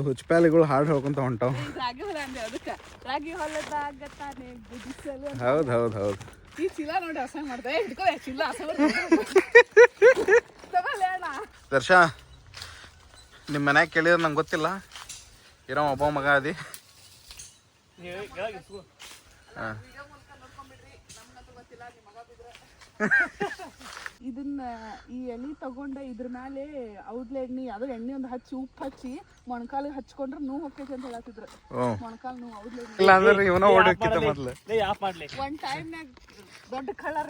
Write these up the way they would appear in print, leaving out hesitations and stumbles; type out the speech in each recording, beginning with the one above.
ಹುಚ್ಚಪ್ಯಾಲಿಗಳು ಹಾಡು ಹೇಳ್ಕೊಂತ ಹೊಂಟಾವ. ರಾಗಿ ಹೊಲ ಅಂದೆ ಅದಕ್ಕೆ ರಾಗಿ ಹೊಲದಾಗ ತಾನೇ ಗುಡಿಸಲು. ಹೌದು ಹೌದು ಹೌದು. ಈ ಚೀಲ ನೋಡಿ ಹಸ ಮಾಡ್ದೆ ಹಿಡ್ಕೋ ಚೀಲ ಹಸ ತಗೊಳ್ಳೋಣ. ದರ್ಶ ನಿಮ್ಮ ಮನ್ಯಾಗ ಕೇಳಿದ್ರೆ ನಂಗೆ ಗೊತ್ತಿಲ್ಲ, ಇರೋ ಒಬ್ಬ ಮಗ ಅದಿ. ಹಾಂ ಇದನ್ನ ಈ ಎಣ್ಣೆ ತಗೊಂಡ ಇದ್ರ ಮೇಲೆ ಔಡ್ಲೆ ಎಣ್ಣೆ ಅದ್ರ ಎಣ್ಣೆ ಒಂದು ಹಚ್ಚಿ ಉಪ್ಪು ಹಚ್ಚಿ ಮೊಣಕಾಲಿಗೆ ಹಚ್ಕೊಂಡ್ರೆ ನೋವು ಹೋಗ್ತೈತಿ ಅಂತ ಹೇಳತ್ತಿದ್ರು. ಮೊಣಕಾಲ್ ನೋವು ಔಡ್ಲೆ ಇಲ್ಲ ಅಂದ್ರೆ ಇವನ ಓಡಕ್ಕಿಂತ ಮೊದ್ಲು ಒಂದ್ ಟೈಮ್ನಾಗ ದೊಡ್ಡ ಕಳ್ಳರ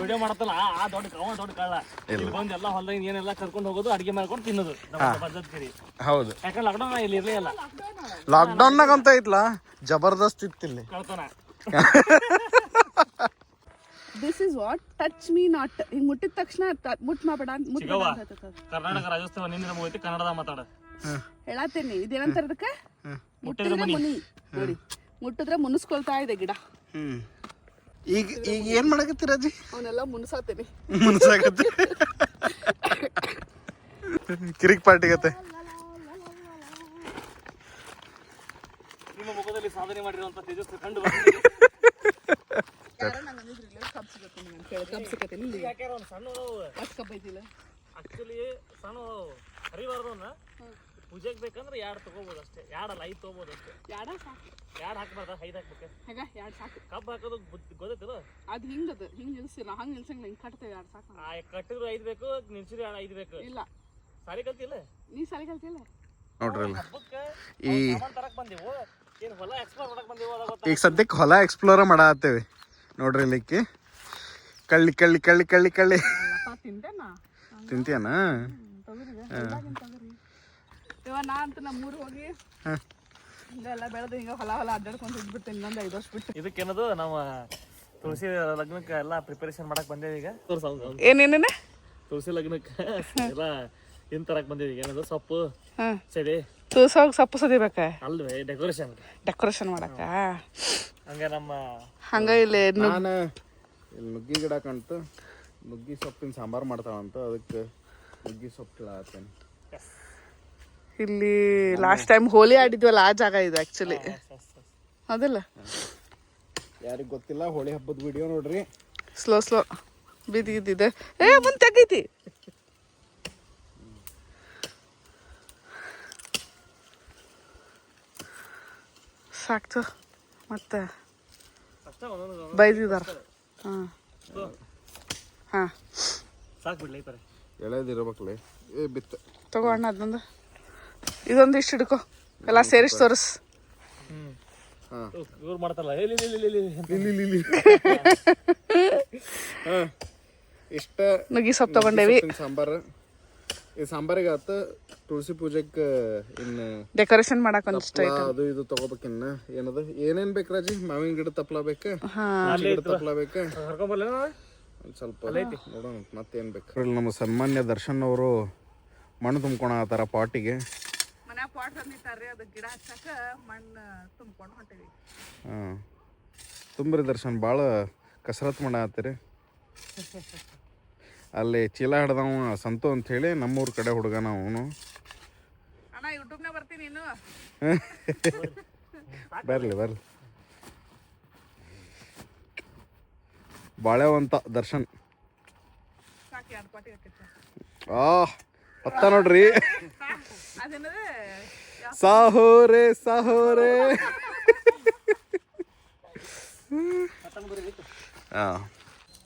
ವಿಡಿಯೋ ಮಾಡತ್ತಲ್ಲ ಆ ದೊಡ್ಡ ಕಳ್ಳ ಇಲ್ಲಿ ಬಂದ್ ಎಲ್ಲ ಹೊಲ್ದಾಗ ಏನೆಲ್ಲ ಕರ್ಕೊಂಡು ಹೋಗೋದು ಅಡಿಗೆ ಮಾಡ್ಕೊಂಡು ತಿನ್ನೋದು ಪದ್ಧತಿ. ಹೌದು, ಯಾಕಂದ್ರೆ ಲಾಕ್ಡೌನ್ ಇಲ್ಲಿ ಇರ್ಲಿಲ್ಲ. ಲಾಕ್ಡೌನ್ನಾಗ ಅಂತ ಐತ್ಲಾ ಜಬರ್ದಸ್ತ್ ಇತ್ತಿಲ್ಲಿ. ಕಳ್ತನ. This is what touch me not. ಹಿಂಗ್ ಮುಟ್ಟಿದ ತಕ್ಷಣ ಮುಟ್ ಮಾಡಬೇಡ ಕರ್ನಾಟಕ ರಾಜ್ಯೋತ್ಸವ ನಿನ್ನೆ ಮುಗಿತಿ, ಕನ್ನಡದ ಮಾತಾಡ ಹೇಳತ್ತೇನಿ. ಇದೇನಂತಾರ ಅದಕ್ಕೆ? ಮುಟ್ಟಿದ್ರೆ ಮುನಿ. ನೋಡಿ ಮುಟ್ಟಿದ್ರೆ ಮುನಿಸ್ಕೊಳ್ತಾ ಇದೆ ಗಿಡ. ಈಗ ಈಗ ಏನ್ ಮಾಡಕತ್ತೀರ ಅಜ್ಜಿ? ಅವನ್ನೆಲ್ಲ ಮುನ್ಸಾತೇನಿ. ಮುನ್ಸಾಕತ್ತಿ ಕಿರಿಕ್ ಪಾರ್ಟಿಗತ್ತೆ. ನಿಮ್ಮ ಮುಖದಲ್ಲಿ ಸಾಧನೆ ಮಾಡಿರುವಂತ ತೇಜಸ್ವಿ ಕಂಡು ಆಕ್ಚುಲಿ ಸಣ್ಣ ಹರಿಬಾರ್ದವನ್ನ ಪೂಜೆಗೆ ಬೇಕಂದ್ರೆ 2 ತಗೋಬಹುದು ಅಷ್ಟೇ. 2 ಅಲ್ಲ 5 ತಗೋಬಹುದು ಅಷ್ಟೇ. 2 ಹಾಕ್ಬಾರ್ದ, 5 ಹಾಕ್ಬೇಕು. ಕಬ್ಬು ಹಾಕೋದು ಗೊತ್ತೈತಿಲ್ಲ? ಅದು ಹಿಂಗದ ಹಿಂಗ್ ನಿಲ್ಸಿಲ್ಲ, ಹಂಗ ನಿಲ್ಸಂಗಿಲ್ಲ, ಹಿಂಗ್ ಕಟ್ತೇವೆ. 2 ಸಾಕು. ಕಟ್ಟಿದ್ರು 5 ಬೇಕು, ನಿಲ್ಸಿದ್ರು 5 ಬೇಕು. ಇಲ್ಲ ಸಾರಿ ಕಲ್ತಿಲ್ಲ ನೀ ಸಾರಿ ಕಲ್ತಿಲ್ಲ ನೋಡ್ರಿ. ಈ ತರಕ್ ಬಂದೆವು, ಏನು ಹೊಲ ಎಕ್ಸ್ಪ್ಲೋರ್ ಮಾಡಕ್ ಬಂದೆವು. ಈಗ ಸದ್ಯಕ್ಕೆ ಹೊಲ ಎಕ್ಸ್ಪ್ಲೋರ್ ಮಾಡತ್ತೇವೆ ನೋಡ್ರಿ. ಇಲ್ಲಿಕ್ಕೆ ಕಳ್ಳಿ ಕಳ್ಳಿ ಕಳ್ಳಿ ಕಳ್ಳಿ ಕಳ್ಳಿ ತಿಂತೀಯನ? ನಾ ಅಂತ ನಮ್ಮೂರು ಹೋಗಿ ಎಲ್ಲ ಬೆಳೆದು ಹಿಂಗ ಹೊಲ ಅಡ್ಡಾಡ್ಕೊಂಡು ಇದ್ಬಿಡ್ತೇನೆ. ಇನ್ನೊಂದು 5 ವರ್ಷ ಬಿಟ್ಟು ಇದಕ್ಕೇನದು ನಾವು ತುಳಸಿ ಲಗ್ನಕ್ಕೆ ಎಲ್ಲ ಪ್ರಿಪರೇಷನ್ ಮಾಡಕ್ ಬಂದೇವಿ. ಈಗ ಏನೇನ ತುಳಸಿ ಲಗ್ನಕ್ಕೆ ಎಲ್ಲ ಏನ್ ತರಕ್ ಬಂದೇವಿ. ಏನದು ಸೊಪ್ಪು ಸರಿ ತುಳಸಾಗ ಸೊಪ್ಪು ಸದಿಬೇಕ ಅಲ್ವೇ ಡೆಕೋರೇಷನ್ ಮಾಡಕ. ಹಂಗ ನಮ್ಮ ಹಂಗ ಇಲ್ಲಿ ನಾನು ಇಲ್ಲಿ ನುಗ್ಗಿ ಗಿಡ ಕಂತು ನುಗ್ಗಿ ಸೊಪ್ಪಿನ ಸಾಂಬಾರು ಮಾಡ್ತಾವಂತ, ಅದಕ್ಕೆ ನುಗ್ಗಿ ಸೊಪ್ಪು ಕೇಳತ್ತೇನೆ. ಇಲ್ಲಿ ಲಾಸ್ಟ್ ಟೈಮ್ ಹೋಲಿ ಆಡಿದ್ವಲ್ಲ ಆ ಜಾಗ ಇದು ಆಕ್ಚುಲಿ. ಹೌದಿಲ್ಲ? ಯಾರಿಗೆ ಗೊತ್ತಿಲ್ಲ, ಹೋಳಿ ಹಬ್ಬದ ವಿಡಿಯೋ ನೋಡ್ರಿ. ಸ್ಲೋ ಬಿದ್ದಿದ್ದಿದೆ. ಮುಂದೆ ತೆಗೈತಿ. ಸಾಕ್ತು ಮತ್ತೆ ಬೈದಿದಾರ. ಹಾಂ ಸಾಕು ಬಿಡ್ಲಿ ಎಳೆದಿರ್ಬೇಕಲ್ಲ. ಬಿತ್ತ ತಗೋ ಅಣ್ಣ ಅದೊಂದು, ಇದೊಂದು ಇಷ್ಟು ಹಿಡ್ಕೊ, ಎಲ್ಲ ಸೇರಿಸಿ ತೋರಿಸ್. ಇವ್ರು ಮಾಡ್ತಾರಲ್ಲ ಇಷ್ಟ ನುಗ್ಗಿ ಸೊಪ್ಪು ತಗೊಂಡೇವಿ. ಸಾಂಬಾರು ಈ ಸಾಂಬಾರಿಗೆ ಆತ. ತುಳಸಿ ಪೂಜೆಗೆ ಇನ್ನು ಡೆಕೋರೇಷನ್ ಮಾಡಕ್ ಒಂದಿಷ್ಟ ಅದು ಇದು ತಗೋಬೇಕಿನ್ನ. ಏನದು ಏನೇನ್ ಬೇಕು ರಾಜಿ? ಮಾವಿನ ಗಿಡ ತಪ್ಪಲ ಬೇಕಾ? ತಪ್ಪಲ ಬೇಕಾ? ಒಂದ್ ಸ್ವಲ್ಪ ನೋಡೋಣ ಮತ್ತೇನ್ ಬೇಕು. ನಮ್ಮ ಸನ್ಮಾನ್ಯ ದರ್ಶನ್ ಅವರು ಮಣ್ಣು ತುಂಬ್ಕೊಳತ್ತಾರ ಪಾಟಿಗೆ. ತುಂಬ್ರಿ ದರ್ಶನ್, ಭಾಳ ಕಸರತ್ ಮಾಡತ್ತೀರಿ. ಅಲ್ಲಿ ಚೀಲ ಹಿಡ್ದವ ಸಂತು ಅಂತ ಹೇಳಿ ನಮ್ಮೂರ ಕಡೆ ಹುಡುಗನ ಅವನು. ಬರ್ಲಿ ಬಾಳೆವಂತ ದರ್ಶನ್. ಅತ್ತ ನೋಡ್ರಿ, ಸಾಹೋರೆ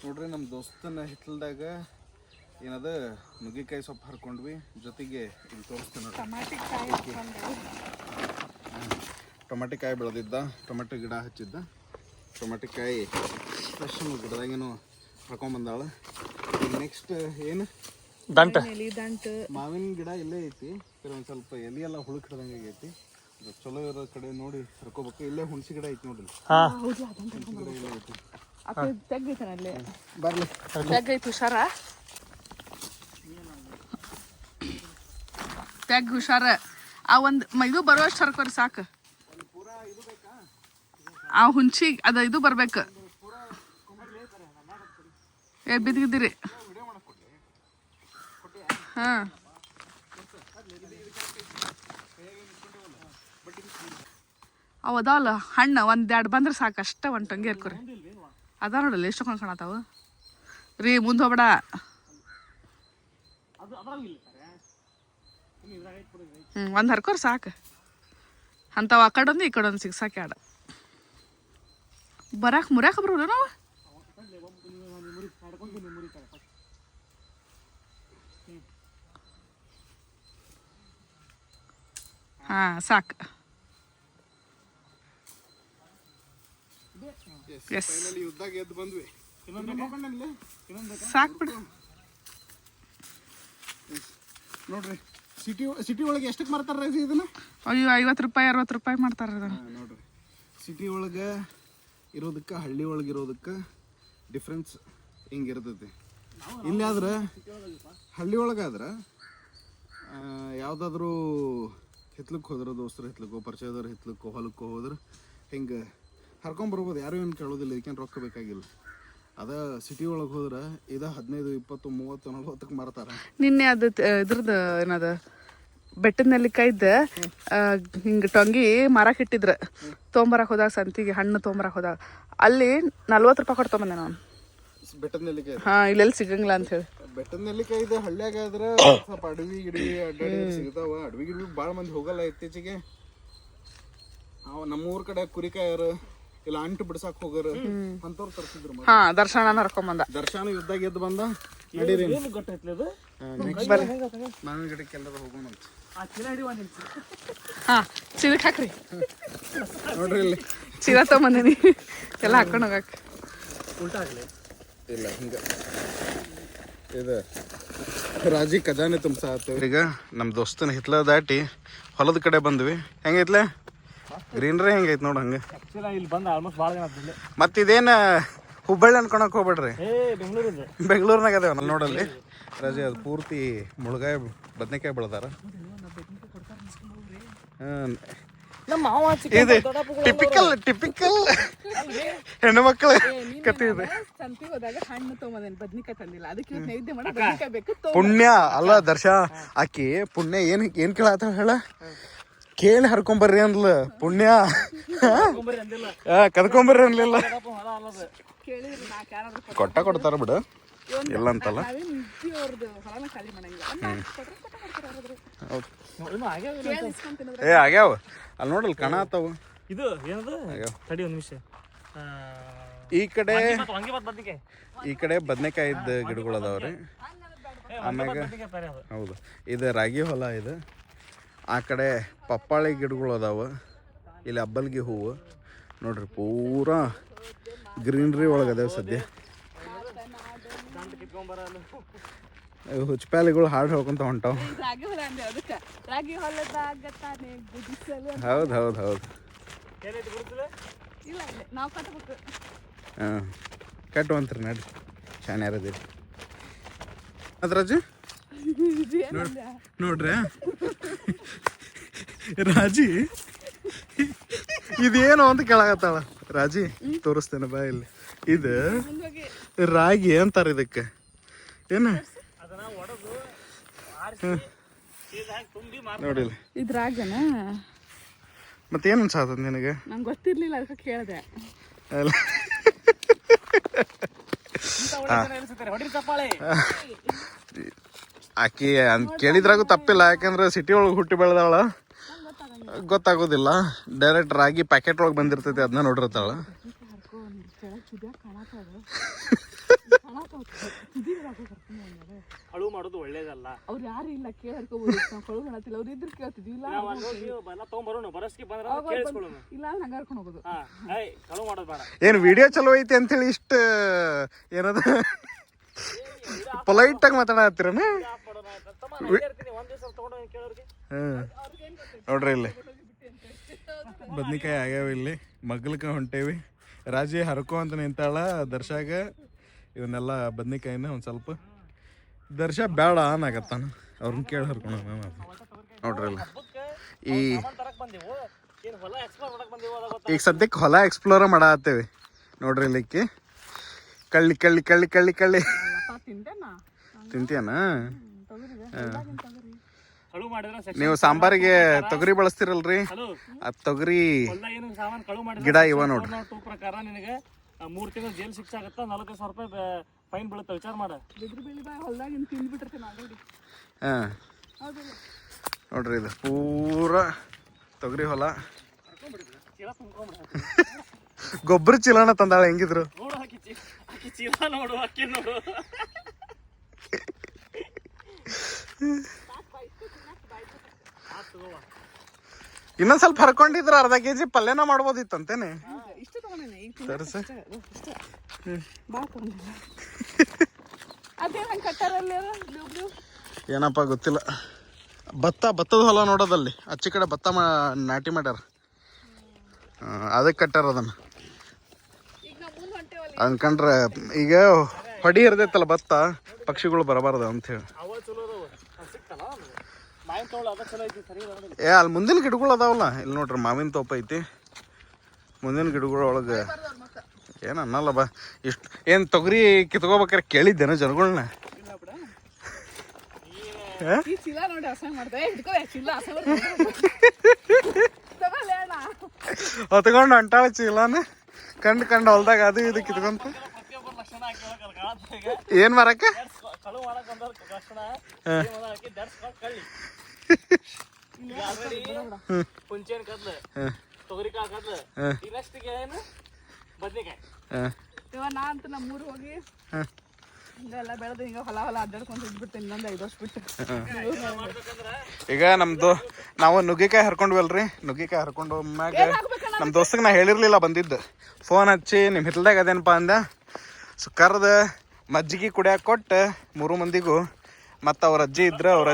ನೋಡ್ರಿ. ನಮ್ಮ ದೋಸ್ತನ ಹಿತ್ತಲ್ದಾಗ ಏನದ ನುಗ್ಗಿಕಾಯಿ ಸೊಪ್ಪು ಹರ್ಕೊಂಡ್ವಿ. ಜೊತೆಗೆ ಇಲ್ಲಿ ತೋರಿಸ್ತೇನೆ ಟೊಮೆಟೊಕಾಯಿ ಬೆಳೆದಿದ್ದ, ಟೊಮೆಟೊ ಗಿಡ ಹಚ್ಚಿದ್ದ. ಟೊಮೆಟೊಕಾಯಿ ಫ್ರೆಶ್ ಗಿಡದಾಗೇನು ಹರ್ಕೊಂಬಂದಾಳ. ನೆಕ್ಸ್ಟ್ ಏನು ದಂಟು ಮಾವಿನ ಗಿಡ ಇಲ್ಲೇ ಐತಿ. ಒಂದು ಸ್ವಲ್ಪ ಎಲೆ ಎಲ್ಲ ಹುಳುಕ್ ಹಿಡ್ದಂಗೆ ಆಗೈತಿ. ಚಲೋ ಇರೋ ಕಡೆ ನೋಡಿ ಹರ್ಕೋಬೇಕು. ಇಲ್ಲೇ ಹುಣಸಿ ಗಿಡ ಐತಿ ನೋಡ್ರಿ. ಬರ್ಲಿ ಹುಷಾರ ತೆಗ್ ಹುಷಾರ. ಆ ಒಂದು ಇದು ಬರುವಷ್ಟು ಹರ್ಕೋರಿ ಸಾಕು. ಆ ಹುಂಚಿ ಅದ ಇದು ಬರ್ಬೇಕು. ಬಿದ್ದಿದ್ದೀರಿ. ಹಾಂ ಅವು ಅದಾವಲ್ಲ ಹಣ್ಣು ಒಂದೆರಡು ಬಂದ್ರೆ ಸಾಕು ಅಷ್ಟೇ ಒಂದು ಟೊಂಗಿ ಹರ್ಕೊರಿ ಅದ ನೋಡಲ್ಲ ಎಷ್ಟು ಕಾಣತಾವು ರೀ ಮುಂದೆ ಹೋಗ್ಬೇಡ ಒಂದು ಹರ್ಕೋರಿ ಸಾಕು ಅಂಥವು ಆ ಕಡೆ ಒಂದು ಈ ಕಡೆ ಒಂದು ಸಿಗ್ಸಾಕೆ ಆಡ ಮುರ್ಯಾಕ ಬರೋಲ್ಲ ನಾವು ಹಾಂ ಸಾಕು ಎಸ್ ಯುದ್ಧಾಗ ಎದ್ದು ಬಂದ್ವಿ ಸಾಕು ಬಿಡು ನೋಡ್ರಿ ಸಿಟಿ ಒಳಗೆ ಎಷ್ಟಕ್ಕೆ ಮಾರ್ತಾರ ಇದನ್ನ ಅಯ್ಯೋ 50 ರೂಪಾಯಿ 60 ರೂಪಾಯಿ ಮಾಡ್ತಾರ ನೋಡ್ರಿ ಸಿಟಿ ಒಳಗೆ ಇರೋದಕ್ಕೆ ಹಳ್ಳಿ ಒಳಗೆ ಇರೋದಕ್ಕೆ ಡಿಫ್ರೆನ್ಸ್ ಹಿಂಗಿರ್ತೈತಿ ಇಲ್ಲಿ ಆದ್ರೆ ಹಳ್ಳಿ ಒಳಗಾದ್ರೆ ಯಾವುದಾದ್ರೂ ಹಿತ್ಲಕ್ಕೆ ಹೋದ್ರೆ ದೋಸ್ತರು ಹಿತ್ಲಕ್ಕೋ ಪರಿಚಯದವ್ರು ಹಿತ್ಲಕ್ಕೋ ಹೊಲಕ್ಕೋ ಹೋದ್ರೆ ಹಿಂಗೆ ಹರ್ಕೊಂಬರ್ಬೋದು ಯಾರು ಏನು ಕೇಳೋದಿಲ್ಲ ಇದಕ್ಕೇನು ರೊಕ್ಕ ಬೇಕಾಗಿಲ್ಲ ಅದ ಸಿಟಿ ಒಳಗೆ ಹೋದ್ರೆ ಇದು 15 20 30 40ಕ್ಕೆ ಮಾರ್ತಾರೆ ನಿನ್ನೆ ಅದು ಇದ್ರದ್ದು ಏನದ ಬೆಟ್ಟದ ನೆಲ್ಲಿಕಾಯ್ದು ಹಿಂಗೆ ಟೊಂಗಿ ಮಾರಕ್ಕೆ ಇಟ್ಟಿದ್ರು ತೊಗೊಂಬರಕ್ಕೆ ಹೋದಾಗ ಸಂತಿಗೆ ಹಣ್ಣು ತೊಗೊಂಬರಕ್ಕೆ ಹೋದಾಗ ಅಲ್ಲಿ 40 ರೂಪಾಯಿ ಕೊಟ್ಟು ತೊಗೊಂಬಂದೆ ನಾನು ಬೆಟ್ಟದ ನೆಲ್ಲಿಕಾಯಿ ಹಾಂ ಇಲ್ಲೆಲ್ಲಿ ಸಿಗಂಗಿಲ್ಲ ಅಂತ ಹೇಳಿ ಬೆಟ್ಟದ ನೆಲ್ಲಿಕಾಯಿ ಇದು ಹಳ್ಳಿಯಾಗ ಆದ್ರೆ ಸ್ವಲ್ಪ ಅಡವಿ ಗಿಡವಿ ಅಡ್ಡಾಡಿ ಸಿಗ್ತಾವ ಅಡವಿ ಗಿಡವಿ ಭಾಳ ಮಂದಿ ಹೋಗಲ್ಲ ಇತ್ತೀಚೆಗೆ ಅವ ನಮ್ಮೂರ ಕಡೆ ಕುರಿಕಾಯರು ಇಲ್ಲ ಅಂಟು ಬಿಡ್ಸಾಕ್ ಹೋಗರು ಅಂತವ್ರು ತರ್ಸಿದ್ರು ಹಾಂ ದರ್ಶನ ಹರ್ಕೊಂಬಂದ ದರ್ಶನ ಯುದ್ಧಾಗ ಎದ್ದು ಬಂದ ನಡೀರಿ ನೆಕ್ಸ್ಟ್ ಮಾವಿನ ಗಿಡಕ್ಕೆ ಎಲ್ಲರೂ ಹೋಗೋಣ ಅಂತ ಹಾಂ ಚೀಲಕ್ಕೆ ಹಾಕ್ರಿ ನೋಡ್ರಿ ಇಲ್ಲಿ ಚೀಲ ತೊಗೊಂಬಂದಿನಿ ಎಲ್ಲ ಹಾಕೊಂಡು ಹೋಗಕ್ಕೆ ಉಲ್ಟಾ ಆಗಲಿ ಇಲ್ಲ ಹಿಂಗೆ ಇದು ರಾಜಿ ಖಜಾನೆ ತುಂಬ್ಸಾತ ಈಗ ನಮ್ಮ ದೋಸ್ತನ ಹಿತ್ಲ ದಾಟಿ ಹೊಲದ ಕಡೆ ಬಂದ್ವಿ ಹೆಂಗೈತ್ಲೆ ಗ್ರೀನ್ರಿ ಹೆಂಗೈತೆ ನೋಡು ಹಂಗೆ ಇಲ್ಲಿ ಬಂದು ಆಲ್ಮೋಸ್ಟ್ ಭಾಳ ಜನ ಆಗ್ತಿಲ್ಲ ಮತ್ತು ಇದೇನು ಹುಬ್ಬಳ್ಳಿ ಅನ್ಕೊಳಕ್ ಹೋಗ್ಬೇಡ್ರಿ ಬೆಂಗಳೂರಿಂದ ಬೆಂಗಳೂರಿನಾಗ ಅದೇವ ಅಲ್ಲಿ ನೋಡಲ್ಲಿ ರಾಜಿ ಅದು ಪೂರ್ತಿ ಮುಳುಗಾಯಿ ಬದನೆಕಾಯಿ ಬೆಳೆದಾರ ಇದು ಟಿಪಿಕಲ್ ಹೆಣ್ಣು ಮಕ್ಕಳ ಕತೆ ಇದೆ ಸಂತಿಗೆ ಹೋದಾಗ ಹಣ್ಣು ತೊಗೊಂಬಂದೇನಿ ಬದ್ನಿಕಾಯಿ ತಂದಿಲ್ಲ ಅದಕ್ಕೆ ನೈವೇದ್ಯ ಮಾಡಿ ಬದ್ನಿಕಾಯಿ ಬೇಕು ಪುಣ್ಯ ಅಲ್ಲ ದರ್ಶ ಆಕಿ ಪುಣ್ಯ ಏನ್ ಕೇಳತ್ತ ಹೇಳ ಕೇಳಿ ಹರ್ಕೊಂಬರ್ರಿ ಅಂದ್ಲ ಪುಣ್ಯ ಕದ್ಕೊಂಬರ್ರಿ ಅನ್ಲಿಲ್ಲ ಕೇಳಿದ್ರಿ ನಾಲ್ಕು ಯಾರಾದ್ರೂ ಕೊಡ್ತಾರ ಬಿಡು ಇಲ್ಲ ಅಂತಲ್ಲ ಖಾಲಿ ಮಾಡಂಗಿಲ್ಲ ಹೌದು ಏ ಆಗ್ಯಾವ ಅಲ್ಲಿ ನೋಡಲ್ ಕಣ ಆತಾವ ಇದು ಏನದು ತಡಿ ಒಂದು ನಿಮಿಷ ಈ ಕಡೆ ಬದನೆಕಾಯಿದ ಗಿಡಗಳು ಅದಾವ್ರಿ ಆಮ್ಯಾಗ ಹೌದು ಇದು ರಾಗಿ ಹೊಲ ಇದು ಆ ಕಡೆ ಪಪ್ಪಾಳಿ ಗಿಡಗಳು ಅದಾವ ಇಲ್ಲಿ ಅಬ್ಬಲ್ಗಿ ಹೂವು ನೋಡ್ರಿ ಪೂರಾ ಗ್ರೀನ್ರಿ ಒಳಗೆ ಅದಾವ ಸದ್ಯ ಹುಚ್ಚಪ್ಯಾಲಿಗಳು ಹಾಡು ಹೇಳ್ಕೊಂತ ಹೊಂಟಾವ ಹೌದು ಹೌದು ಹೌದು ಹಾಂ ಕಟ್ಟುವಂತ್ರಿ ನಡ್ರಿ ಶಾಣ್ಯಾರದಿರಿ ಅದ್ರಾಜು ನೋಡ್ರಿ ರಾಜಿ ಇದೇನು ಅಂತ ಕೇಳಾಕತ್ತಾಳ ರಾಜಿ ತೋರಿಸ್ತೇನೆ ಬಾ ಇಲ್ಲಿ ಇದು ರಾಗಿ ಅಂತಾರ ಇದಕ್ಕೆ ಏನು ನೋಡಿಲ್ಲ ಇದ್ರಾಗನ ಮತ್ತೇನು ಅನ್ಸಾತದ ನಿನಗೆ ನಂಗೆ ಗೊತ್ತಿರ್ಲಿಲ್ಲ ಅದಕ್ಕೆ ಕೇಳಿದೆ ಅಲ್ಲ ಆಕಿ ಕೇಳಿದ್ರಾಗೂ ತಪ್ಪಿಲ್ಲ ಯಾಕಂದ್ರೆ ಸಿಟಿ ಒಳಗೆ ಹುಟ್ಟಿ ಬೆಳೆದಾಳ ಗೊತ್ತಾಗೋದಿಲ್ಲ ಡೈರೆಕ್ಟ್ ರಾಗಿ ಪ್ಯಾಕೆಟ್ ಒಳಗೆ ಬಂದಿರ್ತೈತಿ ಅದನ್ನ ನೋಡಿರ್ತಾಳ ಹಳು ಮಾಡೋದು ಒಳ್ಳೇದಲ್ಲ ಅವ್ರು ಯಾರು ಇಲ್ಲ ಕೇಳ್ಕೋಬಹುದು ನಾವು ಕಳು ಮಾಡತ್ತಿಲ್ಲ ಅವ್ರು ಇದ್ರ ಕೇಳ್ತಿದ್ವಿ ಇಲ್ಲ ತಗೊಂಬರೋಣ ಬರಸ್ಗೆ ಬಂದ್ರೆ ಇಲ್ಲ ಹಂಗ ಕರ್ಕೊಂಡು ಹೋಗೋದು ಕಳು ಮಾಡೋದು ಬೇಡ ಏನು ವಿಡಿಯೋ ಚಲೋ ಐತಿ ಅಂತೇಳಿ ಇಷ್ಟು ಏನದ ಪೊಲೈಟ್ ಆಗಿ ಮಾತಾಡತ್ತೀರನ ನೋಡ್ರಿ ಇಲ್ಲಿ ಬದ್ನಿಕಾಯಿ ಆಗ್ಯಾವ ಇಲ್ಲಿ ಮಗ್ಲಕ ಹೊಂಟೇವಿ ರಾಜಿ ಹರ್ಕೋ ಅಂತ ನಿಂತಾಳ ದರ್ಶಾಗ ಇವನ್ನೆಲ್ಲ ಬದ್ನಿಕಾಯಿನ ಒಂದು ಸ್ವಲ್ಪ ದರ್ಶ ಬೇಡ ಅನ್ನಾಗತ್ತಾನ ಅವ್ರನ್ನ ಕೇಳಿ ಹರ್ಕೊಳ ನೋಡ್ರಿ ಇಲ್ಲಿ ಈಗ ಸದ್ಯಕ್ಕೆ ಹೊಲ ಎಕ್ಸ್ಪ್ಲೋರ್ ಮಾಡತ್ತೇವಿ ನೋಡ್ರಿ ಇಲ್ಲಿಕ್ಕೆ ಕಳ್ಳಿ ಕಳ್ಳಿ ಕಳ್ಳಿ ಕಳ್ಳಿ ಕಳ್ಳಿ ತಿಂತೀಯನ ಕಳು ಮಾಡಿದ್ರೆ section ನೀವು ಸಾಂಬಾರಿಗೆ ತೊಗರಿ ಬಳಸ್ತಿರಲ್ರಿ, ಹಲೋ ಆ ತೊಗರಿ ಹೊಲ್ದಾಗ ಏನು ಸಾಮಾನು ಕಳು ಮಾಡಿದ್ರೆ ಗಿಡ ಇವ ನೋಡ್ರಿ. 2 ಪ್ರಕಾರ ನಿನಗೆ 3 ತಿಂಗಳು ಜೈಲ್ ಶಿಕ್ಷೆ ಆಗುತ್ತಾ, 45,000 ರೂಪಾಯಿ ಫೈನ್ ಬೀಳುತ್ತೆ. ವಿಚಾರ ಮಾಡ. ಬಿದ್ರು ಬೆಳಿ ಬಾ ಹೊಲ್ದಾಗ ಇನ್ನು ತಿಂದ್ಬಿಟ್ಟಿರ್ತೀನಿ ಆಲ್ರೆಡಿ. ಹಾಂ ಹೌದಿಲ್ಲ? ನೋಡ್ರಿ ಇದು ಪೂರಾ ತೊಗರಿ ಹೊಲ. ಚೀಲ ತುಂಬ್ಕೊಂಬಿಡ. ಗೊಬ್ಬರ ಚೀಲನ ತಂದಾಳ ಹೆಂಗಿದ್ರು. ನೋಡು ಆಕಿ ಚೀಲ ನೋಡು, ಅಕ್ಕಿ ನೋಡು. ಇನ್ನೊಂದ್ ಸ್ವಲ್ಪ ಹರ್ಕೊಂಡಿದ್ರ ಅರ್ಧ ಕೆಜಿ ಪಲ್ಯನ ಮಾಡ್ಬೋದಿತ್ತಂತೇನೆ. ಇಷ್ಟು ತಗೊಂಡೇನೆ ಈಗ ತರ್ಸ ಬಾ ತಗೊಂಡಿಲ್ಲ. ಅದೇ ನಂಗೆ ಕಟ್ಟಾರಲ್ಲಿ ಏನಪ್ಪ ಗೊತ್ತಿಲ್ಲ. ಭತ್ತದ ಹೊಲ ನೋಡೋದಲ್ಲಿ ಅಚ್ಚಿ ಕಡೆ ಭತ್ತ ನಾಟಿ ಮಾಡ್ಯಾರ, ಅದಕ್ಕೆ ಕಟ್ಟಾರ ಅದನ್ನ. ಅನ್ಕಂಡ್ರೆ ಈಗ ಹೊಡಿ ಇರ್ದೈತಲ್ಲ ಭತ್ತ, ಪಕ್ಷಿಗಳು ಬರಬಾರ್ದು ಅಂತ ಹೇಳಿ. ಅಲ್ಲಿ ಮುಂದಿನ ಗಿಡಗಳು ಅದಾವಲ್ಲ, ಇಲ್ಲಿ ನೋಡ್ರಿ ಮಾವಿನ ತೋಪ ಐತಿ. ಮುಂದಿನ ಗಿಡಗಳ ಒಳಗೆ ಏನು ಅನ್ನಲ್ಲ ಬಾ. ಇಷ್ಟು ಏನು ತೊಗರಿ ಕಿತ್ಕೋಬೇಕಾರೆ ಕೇಳಿದ್ದೇನೆ ಜನಗಳನ್ನ. ಈ ಚೀಲ ನೋಡಿ ಅಸಹ್ಯ ಮಾಡ್ದೆ. ಹಿಡ್ಕೋ ಚೀಲ ಅಸಹ್ಯ ಹೊತ್ಕೊಂಡು ಹೊಂಟಾಳ ಚೀಲಾನ ಕಂಡು ಹೊಲ್ದಾಗ ಅದು ಇದು ಕಿತ್ಕೊಂತ. ಏನ್ ಮಾರಕ್ಕ ಕುಂಚೇನ್ ಕದ್ಲ, ತೊಗರಿ ಕಾಳು ಕದ್ಲ, ಈಗ ನೆಕ್ಸ್ಟ್ ಏನು ಬದ್ನಿಕಾಯಿ. ನಾ ಅಂತ ನಮ್ಮೂರು ಹೋಗಿ ಹಿಂಗೆಲ್ಲ ಬೆಳೆದು ಹಿಂಗ ಹೊಲ ಅಡ್ಡಾಡ್ಕೊಂಡು ಇದ್ಬಿಡ್ತೇನೆ ಇನ್ನೊಂದು 5 ವರ್ಷ ಬಿಟ್ಟು. ಈಗ ನಮ್ದು ನಾವು ನುಗ್ಗಿಕಾಯಿ ಹರ್ಕೊಂಡ್ವಲ್ರಿ, ನುಗ್ಗಿಕಾಯಿ ಹರ್ಕೊಂಡು ಮ್ಯಾಗ ನಮ್ಮ ದೋಸ್ತಗೆ ನಾ ಹೇಳಿರ್ಲಿಲ್ಲ ಬಂದಿದ್ದು. ಫೋನ್ ಹಚ್ಚಿ ನಿಮ್ಮ ಹಿತ್ಲ್ದಾಗ ಅದೇನಪ್ಪ ಅಂದ. ಕರ್ದ ಮಜ್ಜಿಗೆ ಕುಡಿಯಾಕ ಕೊಟ್ಟು 3 ಮಂದಿಗೂ. ಮತ್ತು ಅವ್ರ ಅಜ್ಜಿ ಇದ್ರೆ ಅವ್ರ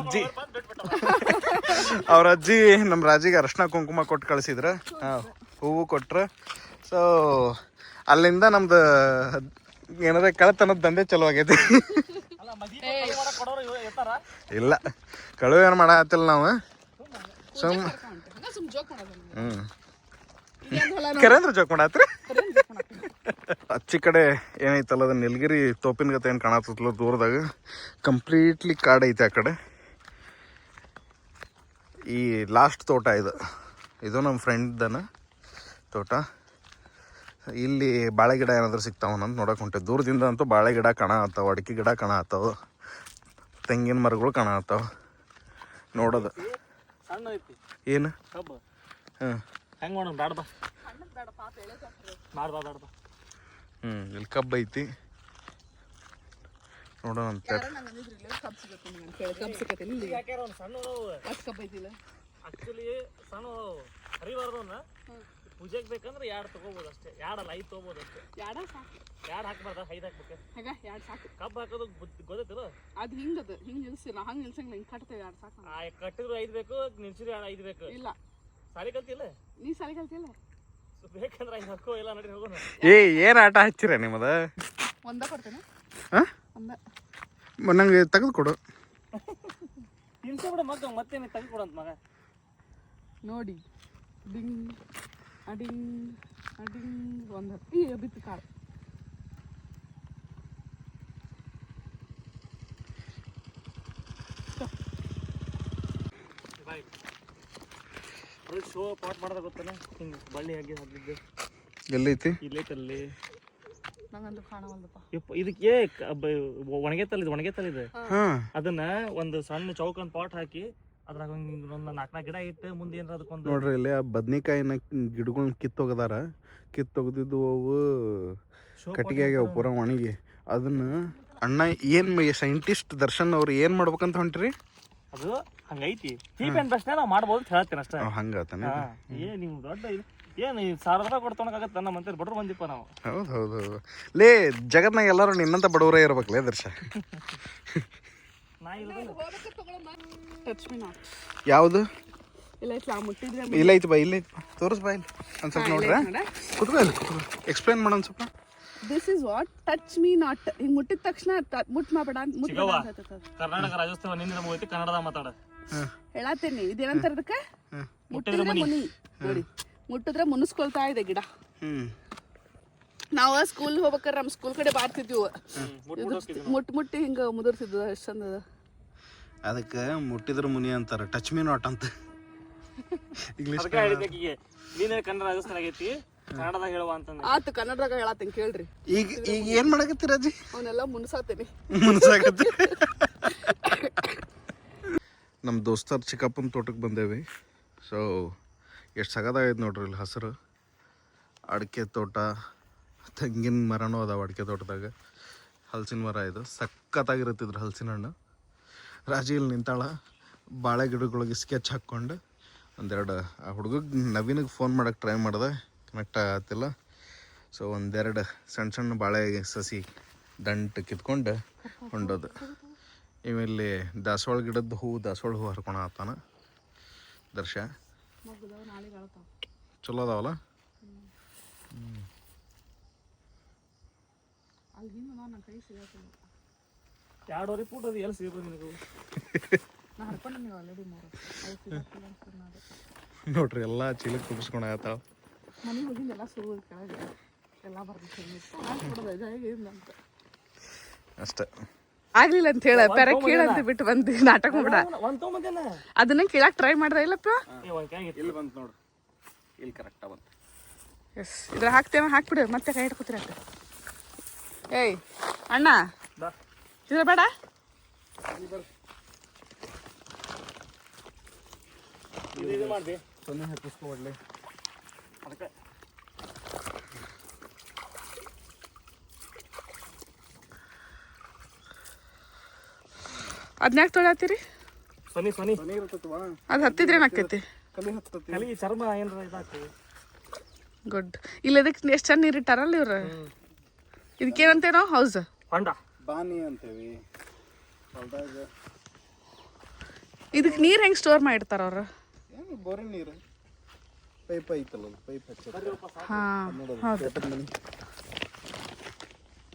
ಅಜ್ಜಿ ನಮ್ಮ ರಾಜಿಗೆ ಅರಶಿನ ಕುಂಕುಮ ಕೊಟ್ಟು ಕಳಿಸಿದ್ರು, ಹೂವು ಕೊಟ್ರು. ಸೊ ಅಲ್ಲಿಂದ ನಮ್ದು ಏನಾರ ಕಳತನದ ದಂಧೆ ಚಲೋ ಆಗೈತಿ. ಇಲ್ಲ ಕಳು ಏನು ಮಾಡತ್ತಿಲ್ಲ ನಾವು, ಕರೇಂದ್ರ ಜೋಕ್ ಮಾಡತ್ರಿ. ಅಚ್ಚಿ ಕಡೆ ಏನೈತಲ್ಲ ಅದು ನೀಲಗಿರಿ ತೋಪಿನ ಗತೆ ಏನು ಕಾಣತ್ತಲ್ಲ ದೂರದಾಗ, ಕಂಪ್ಲೀಟ್ಲಿ ಕಾಡು ಐತೆ ಆ ಕಡೆ. ಈ ಲಾಸ್ಟ್ ತೋಟ ಇದು ನಮ್ಮ ಫ್ರೆಂಡ್ದನ ತೋಟ. ಇಲ್ಲಿ ಬಾಳೆ ಗಿಡ ಏನಾದರೂ ಸಿಗ್ತಾವನಂತ ನೋಡಕ್ಕೆ ಹೊಂಟೆ. ದೂರದಿಂದ ಅಂತೂ ಬಾಳೆ ಗಿಡ ಕಾಣತ್ತಾವ, ಅಡಿಕೆ ಗಿಡ ಕಾಣತ್ತಾವ, ತೆಂಗಿನ ಮರಗಳು ಕಾಣತ್ತಾವ. ನೋಡೋದು ಸಣ್ಣ ಐತಿ ಏನು ಕಬ್ಬು. ಹಾಂ ಹೆಂಗೆ ಮಾಡೋಣ ಬ್ಯಾಡ ಬಾ ಇಲ್ಲಿ ಕಬ್ಬು ಐತಿ ನೋಡೋಣ ಅಂತ. ಆಕ್ಚುಲಿ ಸಣ್ಣ ಹರಿಬಾರ್ದವನ್ನ ಪೂಜೆಗೆ ಬೇಕಂದ್ರೆ 2 ತಗೋಬೋದು ಅಷ್ಟೇ. 2 ಅಲ್ಲ 5 ತಗೋಬೋದು ಅಷ್ಟೇ. 2 ಹಾಕ್ಬಾರ್ದ, 5 ಹಾಕ್ಬೇಕು. ಕಬ್ಬು ಹಾಕೋದು ಗೊತ್ತೈತಿಲ್ಲ, ಅದು ಹಿಂಗದ ಹಿಂಗೆ ನಿಲ್ಸಿ ನಾ ಹಂಗೆ ನಿಲ್ಸಂಗ್ ಹಿಂಗೆ ಕಟ್ತೇವೆ. 2 ಸಾಕು. ಕಟ್ಟಿದ್ರು 5 ಬೇಕು, ನಿಲ್ಸಿದ್ರು 5 ಬೇಕು. ಇಲ್ಲ ಸಾಲಿ ಕಲ್ತಿಲ್ಲ ನೀ ಸಾಲಿ ಕಲ್ತಿಲ್ಲ ಬೇಕಂದ್ರೆ 5 ಹಾಕೋ. ಇಲ್ಲ ನಡಿ ಹೋಗೋಣ. ಏನು ಆಟ ಹಚ್ಚಿರ ನಿಮ್ಮದ? ಒಂದ ಕೊಡ್ತೇನೆ. ನಂಗೆ ತೆಗೆದು ಕೊಡು. ತಿನ್ಸ ಬಿಡ ಮಗ, ಮತ್ತೇನೆ ತೆಗೆದು ಕೊಡಂತ ಮಗ. ನೋಡಿ ಡಿಂಗ್ ಅಡಿಂಗ್ ಅಡಿಂಗ್ ಒಂದು ಬಿತ್ತು ಕಾಳು. ಶೋ ಪಾಟ್ ಮಾಡೋದ ಗೊತ್ತಲ್ಲ, ಹಿಂಗೆ ಬಳ್ಳಿ ಹಾಕಿದ್ದು ಎಲ್ಲೈತಿ? ಇಲ್ಲೈತಲ್ಲಿ ನಂಗಂತೂ ಕಾಣವಲ್ದಪ್ಪ. ಇದಕ್ಕೆ ಒಣಗೆತ್ತಲ್ಲ ಇದು. ಅದನ್ನ ಒಂದು ಸಣ್ಣ ಚೌಕನ್ ಪಾಟ್ ಹಾಕಿ ಅದ್ರಾಗ ಒಂದು 4 ಗಿಡ ಇಟ್ಟು ಮುಂದೆ ಏನಾರ ಅದಕ್ಕೊಂದು ನೋಡ್ರಿ ಇಲ್ಲಿ ಆ ಬದ್ನಿಕಾಯಿನ ಗಿಡಗಳನ್ನ ಕಿತ್ತೊಗದಿದ್ದು ಅವು ಕಟ್ಟಿಗೆ ಆಗ್ಯಾವ ಪೂರ ಒಣಗಿ. ಅದನ್ನ ಅಣ್ಣ ಏನು ಸೈಂಟಿಸ್ಟ್ ದರ್ಶನ್ ಅವ್ರು ಏನು ಮಾಡ್ಬೇಕಂತ ಹೊಂಟ್ರಿ? ಅದು ಹಂಗೈತಿ. ಚೀಪ್ ಅಂಡ್ ಬೆಸ್ಟ್ ನಾವು ಮಾಡ್ಬೋದು ಅಂತ ಹೇಳ್ತೀನಿ ಅಷ್ಟೇ. ಹಂಗಾತಾನೆ. ನೀವು ದೊಡ್ಡ ಏನು 1000 ರೂಪಾಯಿ ಕೊಡ್ತೊಳಕಾಗತ್ತೆ ನಮ್ಮ ಅಂತ ಬಡವ್ರು ಬಂದಿಪ್ಪ ನಾವು. ಹೌದು ಲೇ, ಜಗತ್ನಾಗ ಎಲ್ಲರೂ ನಿನ್ನಂತ ಬಡವರೇ ಇರ್ಬೇಕಲೇ ದರ್ಶ. ಯಾವುದು ಇಲ್ಲ ಐತಿ ಬಾ, ಇಲ್ಲ ತೋರಿಸ್ ಬಾ, ಇಲ್ಲಿ ಒಂದು ಸ್ವಲ್ಪ ನೋಡ್ರೆ ಕುತ್ಕೋ, ಎಕ್ಸ್ಪ್ಲೇನ್ ಮಾಡೋಣ ಸ್ವಲ್ಪ. This is what touch me not. ಹಿಂಗ್ ಮುಟ್ಟಿದ ತಕ್ಷಣ ಮುಟ್ ಮಾಡಬೇಡ. ಕರ್ನಾಟಕ ರಾಜ್ಯೋತ್ಸವ ನಿನ್ನೆ ಮುಗಿತಿ, ಕನ್ನಡದ ಮಾತಾಡ ಹೇಳತ್ತೇನಿ. ಇದೇನಂತಾರ ಅದಕ್ಕೆ? ಮುಟ್ಟಿದ್ರೆ ಮುನಿ. ನೋಡಿ ಮುಟ್ಟಿದ್ರೆ ಮುನಿಸ್ಕೊಳ್ತಾ ಇದೆ ಗಿಡ. ನಾವು ಸ್ಕೂಲ್ ಹೋಗ್ಬೇಕಾರೆ ನಮ್ಮ ಸ್ಕೂಲ್ ಕಡೆ ಬಾರ್ತಿದ್ವಿ. ಮುಟ್ಟಿ ಹಿಂಗ ಮುದುರ್ತಿದ್ವು. ಎಷ್ಟು ಚಂದ. ಅದಕ್ಕೆ ಮುಟ್ಟಿದ್ರ ಮುನಿ ಅಂತಾರೆ, ಟಚ್ ಮೀ ನಾಟ್ ಅಂತ ಇಂಗ್ಲೀಷ್. ಅದಕ್ಕೆ ಹೇಳಿದ್ದೆ ಆಕಿಗೆ, ನೀನೇ ಕನ್ನಡ ಆಗೈತಿ ಕನ್ನಡದಾಗ ಹೇಳುವ ಅಂತಂದ್ರೆ. ಆತು ಕನ್ನಡದಾಗ ಹೇಳತ್ತೇನೆ ಕೇಳ್ರಿ. ಈಗ ಈಗ ಏನು ಮಾಡಕತ್ತೀರ ಅಜ್ಜಿ? ಅವನ್ನೆಲ್ಲ ಮುನ್ಸಾತೇನಿ. ಮುನ್ಸಾಗತ್ತೆ. ನಮ್ಮ ದೋಸ್ತರ್ ಚಿಕ್ಕಪ್ಪನ ತೋಟಕ್ಕೆ ಬಂದೇವಿ. ಸೊ ಎಷ್ಟು ಸಗದಾಗೈತೆ ನೋಡ್ರಿ ಇಲ್ಲಿ ಹಸಿರು. ಅಡಿಕೆ ತೋಟ, ತೆಂಗಿನ ಮರನೂ ಅದಾವ ಅಡಿಕೆ ತೋಟದಾಗ. ಹಲಸಿನ ಮರ ಇದು ಸಖತ್ತಾಗಿರುತ್ತಿದ್ರು ಹಲಸಿನ ಹಣ್ಣು. ರಾಜಿ ಇಲ್ಲಿ ನಿಂತಾಳ ಬಾಳೆ ಗಿಡಗಳಿಗೆ ಸ್ಕೆಚ್ ಹಾಕ್ಕೊಂಡು. ಒಂದೆರಡು ಆ ಹುಡುಗಗೆ ನವೀನಿಗೆ ಫೋನ್ ಮಾಡೋಕ್ಕೆ ಟ್ರೈ ಮಾಡಿದೆ, ಕನೆಕ್ಟ್ ಆಗತ್ತಿಲ್ಲ. ಸೊ ಒಂದೆರಡು ಸಣ್ಣ ಸಣ್ಣ ಬಾಳೆ ಸಸಿ ದಂಟು ಕಿತ್ಕೊಂಡು ಹೊಂಡೋದು. ಇವಿಲ್ಲಿ ದಾಸವಾಳ ಗಿಡದ ಹೂವು, ದಾಸವಾಳ ಹೂವು ಹರ್ಕೊಳ ಆತಾನ ದರ್ಶ. ಚಲೋ ಅದಾವಲ್ಲ. ಎರಡೂವರೆ ಫೂಟ್ ಅದು ಎಲ್ಲಿ ಸಿಗೋದು ನಿನಗೂ? ನೋಡ್ರಿ ಎಲ್ಲ ಚೀಲಕ್ಕೆ ತುಂಬಿಸ್ಕೊಂಡು ಆಗತ್ತಾವ. ಅಷ್ಟೇ ಆಗ್ಲಿಲ್ಲ ಅಂತ ಹೇಳ ಪೆರ ಕೇಳಂತ ಬಿಟ್ಟು ಬಂದು ನಾಟಕ ಮಾಡ. ಅದನ್ನ ಕೇಳಕ್ ಟ್ರೈ ಮಾಡ್ದ ಇಲ್ಲಪ್ಪ. ಇಲ್ಲಿ ಬಂತು ನೋಡು, ಇಲ್ಲಿ ಕರೆಕ್ಟಾಗಿ ಬಂತು. ಎಸ್ ಇದ್ರ ಹಾಕ್ತೇವೆ, ಹಾಕ್ಬಿಡು ಮತ್ತೆ ಕೈ ಇಟ್ಕೊತೀರ. ಏಯ್ ಅಣ್ಣ ಇದ್ರ ಬೇಡ. ಇದು ಮಾಡ್ದೆ ಸೊನ್ನೆ ಹಾಕಿಸ್ಕೊಡ್ಲಿ. ಅದಕ್ಕೆ ಅದ್ನ್ಯಾಕೆ ತೊಳತ್ತೀರಿ? ಸೊನಿ ಸೊನಿ ಅದು ಹತ್ತಿದ್ರೇನು ಆಕೈತಿ? ಕಲಿ ಚರ್ಮ ಏನಾರ ಇದಾಗ್ತದೆ. ಗುಡ್. ಇಲ್ಲ ಇದಕ್ಕೆ ಎಷ್ಟು ಚಂದ ನೀರಿಟ್ಟಾರಲ್ಲ ಇವ್ರು. ಇದಕ್ಕೇನಂತೇನೋ ಹೌಸ್ ಹೊಂಡ ಬಾನಿ ಅಂತೇವಿ. ಇದಕ್ಕೆ ನೀರು ಹೆಂಗೆ ಸ್ಟೋರ್ ಮಾಡಿರ್ತಾರ ಅವ್ರು? ಏನು ಬೋರಿನ ನೀರು, ಪೈಪ್ ಐತಲ್ಲ, ಪೈಪ್ ಹಚ್ಚ. ಹಾಂ ಹೌದು.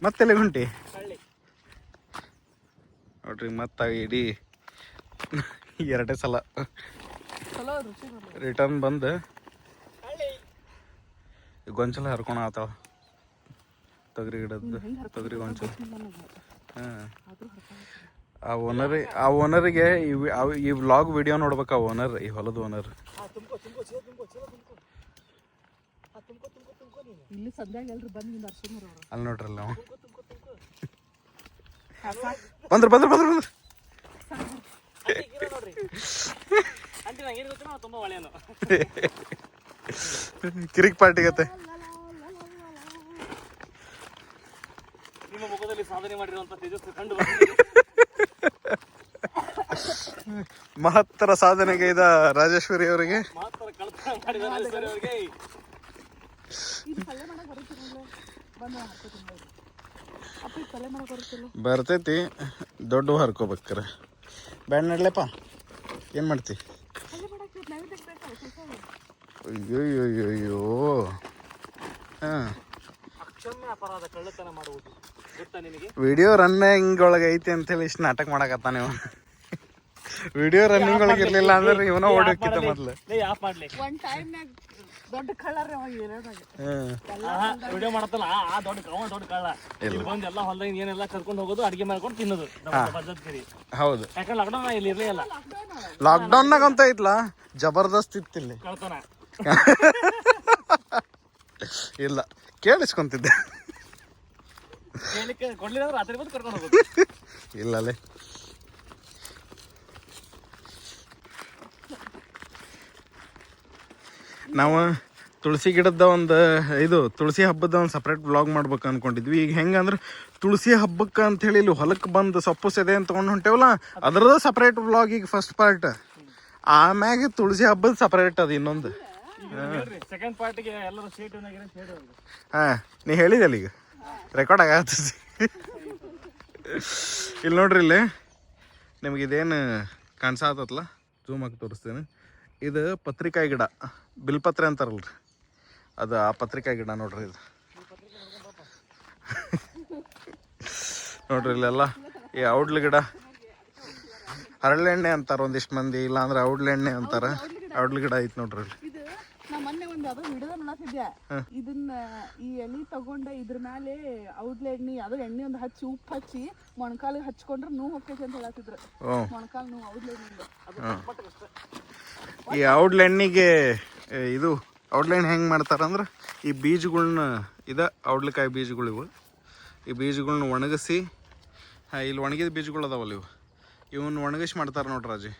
ಮತ್ತೆಲ್ಲ ಗುಂಟಿ ನೋಡ್ರಿ. ಮತ್ತೆ ಇಡೀ 2 ಸಲ ರಿಟರ್ನ್ ಬಂದು ಗೊಂಚಲ ಹರ್ಕೊಳ ಆತಾವ. ತೊಗರಿ ಗಿಡದ್ದು ತೊಗರಿ ಗೊಂಚಲ. ಹಾಂ, ಆ ಓನರಿಗೆ ಈ ವ್ಲಾಗ್ ವಿಡಿಯೋ ನೋಡ್ಬೇಕು. ಆ ಓನರ್, ಈ ಹೊಲದ ಓನರ್. ಅಲ್ಲಿ ನೋಡ್ರಲ್ಲ ನಾವು ಬಂದ್ರು ಬಂದ್ರು ಬಂದ್ರು ಬಂದ್ರು. ಕಿರಿಕ್ ಪಾರ್ಟಿಗತ್ತೆ. ನಿಮ್ಮ ಮುಖದಲ್ಲಿ ಸಾಧನೆ ಮಾಡಿರುವಂತ ತೇಜಸ್ವಿ ಕಂಡು ಮಹತ್ತರ ಸಾಧನೆಗೆ ಇದ ರಾಜೇಶ್ವರಿ ಅವರಿಗೆ, ಮಹತ್ತರ ಕಳ್ತನ ಮಾಡಿದ ರಾಜೇಶ್ವರಿ ಅವರಿಗೆ ಬರ್ತೈತಿ. ದೊಡ್ಡ ಹರ್ಕೋಬೇಕ್ರ ಬ್ಯಾಡ್ ನಡ್ಲಪ್ಪ. ಏನು ಮಾಡ್ತಿ? ಅಯ್ಯೋಯ್ಯೋಯ್ಯೋ. ಹಾಂ, ಅಕ್ಷಮ್ಯ ಅಪರಾಧ ಕಳ್ಳತನ ಮಾಡುವುದು ಗೊತ್ತಾ ನಿನಗೆ? ವಿಡಿಯೋ ರನ್ನಿಂಗ್ ಒಳಗೆ ಐತಿ ಅಂತೇಳಿ ಇಷ್ಟು ನಾಟಕ ಮಾಡಕತ್ತಾನ ಇವ. ವಿಡಿಯೋ ರನ್ನಿಂಗ್ ಒಳಗೆ ಇರ್ಲಿಲ್ಲ ಅಂದ್ರೆ ಇವನ ಓಡೋಕ್ಕಿಂತ ಮೊದ್ಲು ಆಫ್ ಮಾಡ್ಲಿ. ದೊಡ್ಡ ಕಳ್ಳರ ವಿಡಿಯೋ ಮಾಡತ್ತಲ್ಲ ಆ ದೊಡ್ಡ ಕಳ್ಳ ಇಲ್ಲಿ ಬಂದು ಎಲ್ಲ ಹೊಲದಾಗ ಏನೆಲ್ಲ ಕರ್ಕೊಂಡು ಹೋಗೋದು, ಅಡಿಗೆ ಮಾಡ್ಕೊಂಡು ತಿನ್ನೋದು ಪದ್ಧತಿ. ಹೌದು, ಯಾಕಂದ್ರೆ ಲಾಕ್ಡೌನ್ ಇಲ್ಲಿ ಇರ್ಲಿಲ್ಲ. ಲಾಕ್ಡೌನ್ನಾಗ ಅಂತ ಐತ್ಲಾ ಜಬರ್ದಸ್ತ್ ಇತ್ತಿಲ್ಲಿ. ಕಳ್ತನ ಇಲ್ಲ ಕೇಳಿಸ್ಕೊಂತಿದ್ದೆ. ಕೇಳಿಕ್ಕೆ ಕೊಡ್ಲಿಲ್ಲ ಅಂದ್ರೆ ರಾತ್ರಿ ಬಂದು ಕರ್ಕೊಂಡು ಹೋಗೋದು. ಇಲ್ಲಲೇ ನಾವು ತುಳಸಿ ಗಿಡದ ಒಂದು ಇದು ತುಳಸಿ ಹಬ್ಬದ ಒಂದು ಸಪ್ರೇಟ್ ವ್ಲಾಗ್ ಮಾಡ್ಬೇಕು ಅನ್ಕೊಂಡಿದ್ವಿ. ಈಗ ಹೆಂಗಂದ್ರೆ ತುಳಸಿ ಹಬ್ಬಕ್ಕೆ ಅಂಥೇಳಿ ಇಲ್ಲಿ ಹೊಲಕ್ಕೆ ಬಂದು ಸೊಪ್ಪು ಸೆದೆ ಅಂತ ತೊಗೊಂಡು ಹೊಂಟೇವಲ್ಲ, ಅದರದ್ದು ಸಪ್ರೇಟ್ ವ್ಲಾಗ್ ಈಗ ಫಸ್ಟ್ ಪಾರ್ಟ್. ಆಮ್ಯಾಗ ತುಳಸಿ ಹಬ್ಬದ ಸಪ್ರೇಟ್ ಅದು ಇನ್ನೊಂದು. ಸೆಕೆಂಡ್ ಪಾರ್ಟಿಗೆ ಎಲ್ಲರೂ ಶೇಡ್. ಹಾಂ, ನೀ ಹೇಳಿದಲ್ಲ ಈಗ ರೆಕಾರ್ಡ್ ಆಗತ್ತ. ಇಲ್ಲಿ ನೋಡ್ರಿ, ಇಲ್ಲಿ ನಿಮ್ಗೆ ಇದೇನು ಕಾಣಿಸತ್ತಲ್ಲ, ಜೂಮ್ ಹಾಕಿ ತೋರಿಸ್ತೀನಿ. ಇದು ಪತ್ರಿಕಾಯಿ ಗಿಡ, ಬಿಲ್ಪತ್ರೆ ಅಂತಾರಲ್ರಿ, ಅದು ಆ ಪತ್ರಿಕಾಯಿ ಗಿಡ ನೋಡ್ರಿ. ಇದು ನೋಡ್ರಿ ಇಲ್ಲೆಲ್ಲ ಈ ಔಡ್ಲ ಗಿಡ, ಹರಳೆಣ್ಣೆ ಅಂತಾರೆ ಒಂದಿಷ್ಟು ಮಂದಿ, ಇಲ್ಲ ಅಂದ್ರೆ ಔಡ್ಲೆಣ್ಣೆ ಅಂತಾರೆ. ಔಡ್ಲ ಗಿಡ ಐತಿ ನೋಡ್ರಿ ಇಲ್ಲಿ. ನಾ ಮೊನ್ನೆ ಒಂದು ಯಾವ್ದೋ ವಿಡಿಯೋ ನೋಡತ್ತಿದ್ದೆ. ಇದನ್ನ ಈ ಎಣ್ಣೆ ತಗೊಂಡ ಇದ್ರ ಮೇಲೆ ಔಡ್ಲೆ ಎಣ್ಣೆ ಯಾವ್ದೋ ಎಣ್ಣೆ ಒಂದು ಹಚ್ಚಿ ಉಪ್ಪು ಹಚ್ಚಿ ಮೊಣಕಾಲಿಗೆ ಹಚ್ಕೊಂಡ್ರೆ ನೋವು ಹೋಗ್ತೈತಿ ಅಂತ ಹೇಳತ್ತಿದ್ರು. ಮೊಣಕಾಲು ನೋವು ಔಡ್ಲೆ ಎಣ್ಣೆ. ಈ ಔಡ್ಲೆ ಎಣ್ಣಿಗೆ ಇದು ಔಡ್ಲೆ ಎಣ್ಣೆ ಹೆಂಗೆ ಮಾಡ್ತಾರಂದ್ರೆ ಈ ಬೀಜಗಳ್ನ ಔಡ್ಲೆಕಾಯಿ ಬೀಜಗಳು ಇವು. ಈ ಬೀಜಗಳ್ನ ಒಣಗಿಸಿ ಇಲ್ಲಿ ಒಣಗಿದ ಬೀಜಗಳು ಅದಾವಲ್ಲ ಇವನ್ನ ಒಣಗಿಸಿ ಮಾಡ್ತಾರೆ ನೋಡ್ರಿ ರಾಜಿ.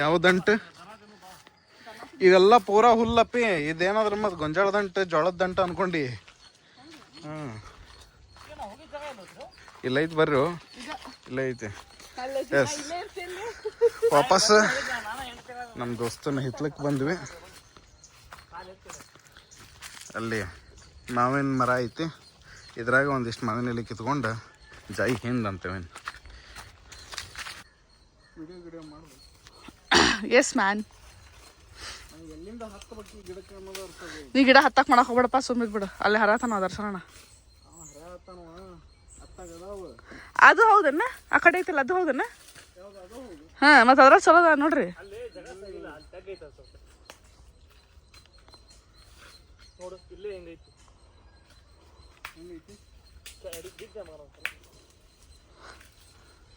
ಯಾವ ದಂಟು ಇವೆಲ್ಲ ಪೂರಾ ಹುಲ್ಲಪ್ಪಿ. ಇದೇನಾದ್ರ ಮತ್ತೆ ಗೊಂಜಾಳ ದಂಟು ಜೋಳದ ದಂಟು ಅನ್ಕೊಂಡು. ಇಲ್ಲ ಐತಿ ಬರ್ರಿ, ಇಲ್ಲ ಐತಿ. ಎಸ್, ವಾಪಸ್ ನಮ್ಮ ದೋಸ್ತನ ಹಿತ್ಲಕ್ಕೆ ಬಂದ್ವಿ. ಅಲ್ಲಿ ಮಾವಿನ ಮರ ಐತಿ, ಇದ್ರಾಗ ಒಂದಿಷ್ಟು ಮಾವಿನ ಎಲೆ ಕಿತ್ಕೊಂಡು ಜಾಯಿ ಹಿಂದೆ ಅಂತೇವೆ. S man. ನೀ ಗಿಡ ಹತ್ತಕ್ಕೆ ಮಾಡಕ್ಕೆ ಹೋಗ್ಬೇಡಪ್ಪ, ಸುಮ್ಮಿದ್ ಬಿಡು. ಅಲ್ಲಿ ಹರತಾನ ದರ್ಶನ. ಅದು ಹೌದನ್ನ ಆ ಕಡೆ ಐತಲ್ಲ, ಅದು ಹೌದನ್ನ. ಹಾ, ಮತ್ತೆ ಅದ್ರ ಚಲೋ ಅದ ನೋಡ್ರಿ. ನೋಡು ಇಲ್ಲೇ ಹೆಂಗೈತಿ.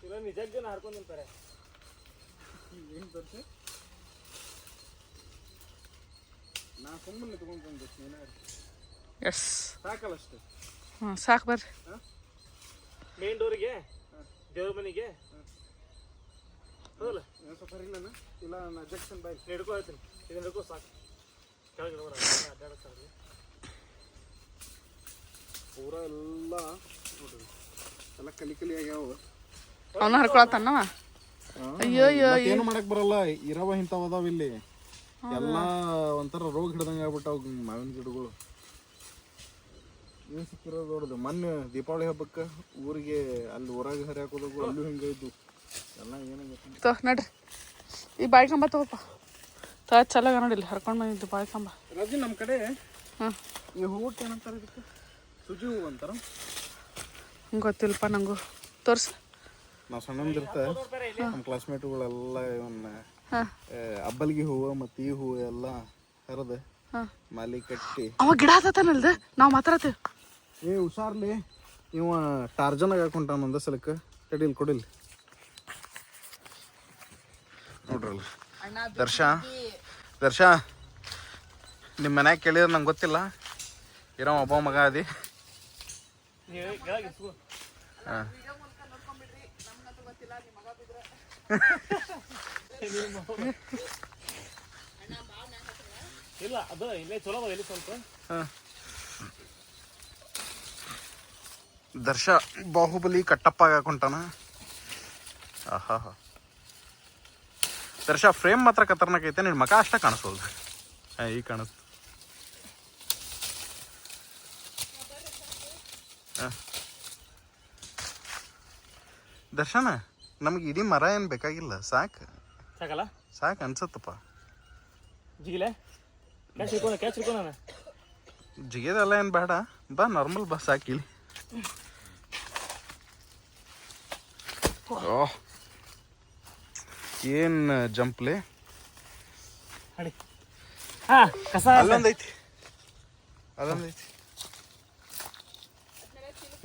ಇಲ್ಲ ನಿಜಕ್ಕೆ ಜನ ಹಾಡ್ಕೊಂಡು ನಿಂತಾರೆ. ಎಸ್, ಹಾಂ ಸಾಕು ಬರ್ರಿ. ಮೇನ್ ಡೋರಿಗೆ ದೇವ್ರ ಮನೆಗೆ ಹೌದಲ್ಲ, ಇಲ್ಲ ಜಕ್ಷನ್ ಬೈ ಹಿಡ್ಕೊ ಹೇಳ್ತೀನಿ. ಇದನ್ನ ಹಿಡ್ಕೊ ಸಾಕು. ಕೆಳಗೆ ಅಡ್ಡಾಡ್ತಾರೆ ಪೂರ ಎಲ್ಲ ನೋಡ್ರಿ, ಎಲ್ಲ ಕಲಿ ಆಗ್ಯಾವ. ಅವನ್ನ ಹರ್ಕೊಳತ್ತನ್ನವ. ಅಯ್ಯೋ ಏನು ಮಾಡಕ್ ಬರಲ್ಲ, ಇರವ ಇಂಥವು ಅದಾವ ಇಲ್ಲಿ. ಎಲ್ಲ ಒಂಥರ ರೋಗ ಹಿಡ್ದಂಗೆ ಆಗ್ಬಿಟ್ಟಾವ ಮಾವಿನ ಗಿಡಗಳು. ಏನು ಸಿಕ್ಕಿರೋದು ನೋಡುದು. ಮೊನ್ನೆ ದೀಪಾವಳಿ ಹಬ್ಬಕ್ಕೆ ಊರಿಗೆ ಅಲ್ಲಿ ಊರಾಗ ಹರಿ ಹಾಕೋದಾಗ ಅಲ್ಲೂ ಹಿಂಗೆ ಇದ್ದು ಎಲ್ಲ ಏನಾಗೈತೆ. ನಡ್ರಿ ಈ ಬಾಯಿ ಕಂಬ ತಗೋಪ್ಪ. ಚಲಾಗ ನೋಡಿಲ್ಲ ಹರ್ಕೊಂಡು ಬಂದಿದ್ದು ಬಾಯಿ ಕಂಬ. ರಾಜಿ ನಮ್ಮ ಕಡೆ ಈ ಹೂವಕ್ಕೆ ಏನಂತಾರೆ ಇದಕ್ಕೆ? ಸುಜಿ ಹೂವು ಅಂತಾರ. ಗೊತ್ತಿಲ್ಲಪ್ಪ ನಂಗೂ, ತೋರ್ಸು. ನಾವು ಸಣ್ಣಂದಿರ್ತೆ ನಮ್ಮ ಕ್ಲಾಸ್ಮೇಟ್ಗಳೆಲ್ಲ ಇವನ್ನ ಅಬ್ಬಲ್ಗಿ ಹೂವು ಮತ್ತು ಈ ಹೂವು ಎಲ್ಲ ಹರಿದು ಮಾಲಿ ಕಟ್ಟಿ. ಅವ ಗಿಡ ಹತ್ತನಲ್ದ ನಾವು ಮಾತಾಡ್ತೇವೆ. ಹುಷಾರ್ಲಿ, ಇವ ಟಾರ್ಜನಾಗ ಹಾಕೊಂಟಾನ ಒಂದ ಸಲಕ್ಕೆ. ತಡಿಲ್ ಕೊಡಿಲ್ ನೋಡ್ರಲ್ಲ. ದರ್ಶ ನಿಮ್ಮ ಮನ್ಯಾಗ ಕೇಳಿದ್ರೆ ನಂಗೆ ಗೊತ್ತಿಲ್ಲ, ಇರೋ ಒಬ್ಬ ಮಗ ಅದಿ. ಹಾಂ ಇಲ್ಲ ಅದು ಇಲ್ಲೇ ಚಲೋ ಎಲ್ಲಿ ಸ್ವಲ್ಪ. ದರ್ಶ ಬಾಹುಬಲಿ ಕಟ್ಟಪ್ಪ ಹಾಕೊಂಟಾನ. ಆಹಾ, ದರ್ಶ ಫ್ರೇಮ್ ಮಾತ್ರ ಖತರ್ನಾಕ್ ಐತೆ. ನಿನ್ನ ಮಗ ಅಷ್ಟ ಕಾಣಿಸೋದು. ಈಗ ಕಾಣಿಸ್ತು. ದರ್ಶನ ನಮ್ಗೆ ಇಡೀ ಮರ ಏನು ಬೇಕಾಗಿಲ್ಲ, ಸಾಕಲ್ಲ, ಸಾಕು ಅನ್ಸತ್ತಪ್ಪ. ಜಿಗಿಲೆ ಜಿಗಿದೆಲ್ಲ ಏನು ಬೇಡ, ಬಾ ನಾರ್ಮಲ್ ಬಾ ಸಾಕಿಲಿ. ಓಹ್ ಏನು ಜಂಪ್ಲೆ. ಅಲ್ಲೊಂದೈತಿ.